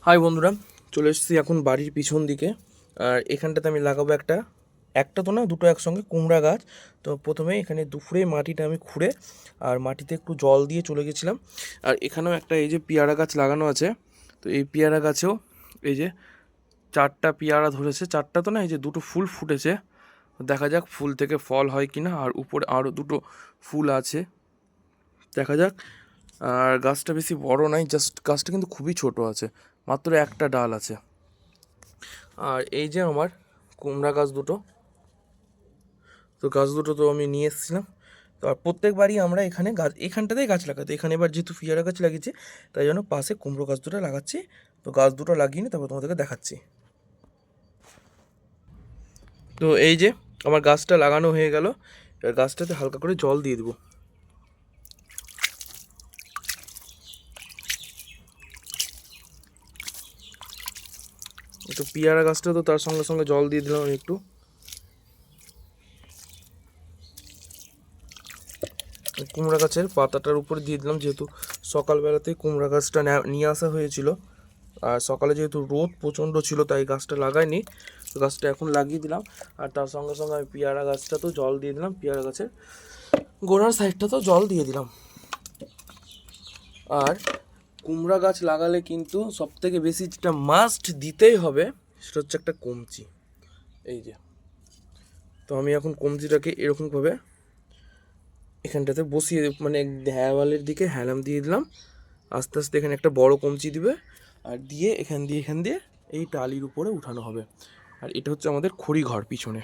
High বন্ধুরা, চলে এসেছি এখন বাড়ির পিছন দিকে। আর এখানটাতে আমি লাগাবো একটা একটা তো না, দুটো একসঙ্গে কুমড়া গাছ। তো প্রথমে এখানে দুপুরে মাটিটা আমি খুঁড়ে আর মাটিতে একটু জল দিয়ে চলে গেছিলাম। আর এখানেও একটা এই যে পেয়ারা গাছ লাগানো আছে। তো এই পেয়ারা গাছেও এই যে চারটা পেয়ারা ধরেছে, চারটা তো না, এই যে দুটো ফুল ফুটেছে। দেখা যাক ফুল থেকে ফল হয় কিনা। আর উপরে আরও দুটো ফুল আছে, দেখা যাক। আর গাছটা বেশি বড় নাই, জাস্ট গাছটা কিন্তু খুবই ছোট আছে, মাত্র একটা ডাল আছে। আর এই যে আমার কুমড়া গাছ দুটো, তো গাছ দুটো তো আমি নিয়ে এসেছিলাম। তো আর প্রত্যেকবারই আমরা এখানে গাছ, এখানটাতেই গাছ লাগাতে, এখানে এবার যেহেতু পেয়ারা গাছ লাগিয়েছি তাই জন্য পাশে কুমড়ো গাছ দুটো লাগাচ্ছি। তো গাছ দুটো লাগিয়ে নিই, তারপর তোমাদেরকে দেখাচ্ছি। তো এই যে আমার গাছটা লাগানো হয়ে গেল। এবার গাছটাতে হালকা করে জল দিয়ে দেবো। একটু পেয়ারা গাছটা তো তার সঙ্গে সঙ্গে জল দিয়ে দিলাম আমি একটু। কুমড়া গাছের পাতাটার উপরে দিয়ে দিলাম, যেহেতু সকালবেলাতেই কুমড়া গাছটা নিয়ে আসা হয়েছিল। আর সকালে যেহেতু রোদ প্রচণ্ড ছিল তাই গাছটা লাগাইনি, তো গাছটা এখন লাগিয়ে দিলাম। আর তার সঙ্গে সঙ্গে আমি পেয়ারা গাছটা তো জল দিয়ে দিলাম, পেয়ারা গাছের গোড়ার সাইডটা তো জল দিয়ে দিলাম। আর কুমড়া গাছ লাগালে কিন্তু সবথেকে বেশি যেটা মাস্ট দিতেই হবে সেটা হচ্ছে একটা কমচি। এই যে, তো আমি এখন কমচিটাকে এরকমভাবে এখানটাতে বসিয়ে, মানে দেওয়ালের দিকে হেলাম দিয়ে দিলাম। আস্তে আস্তে এখানে একটা বড় কমচি দিবে, আর দিয়ে এখান দিয়ে এই টালির উপরে উঠানো হবে। আর এটা হচ্ছে আমাদের খড়ি ঘর পিছনে।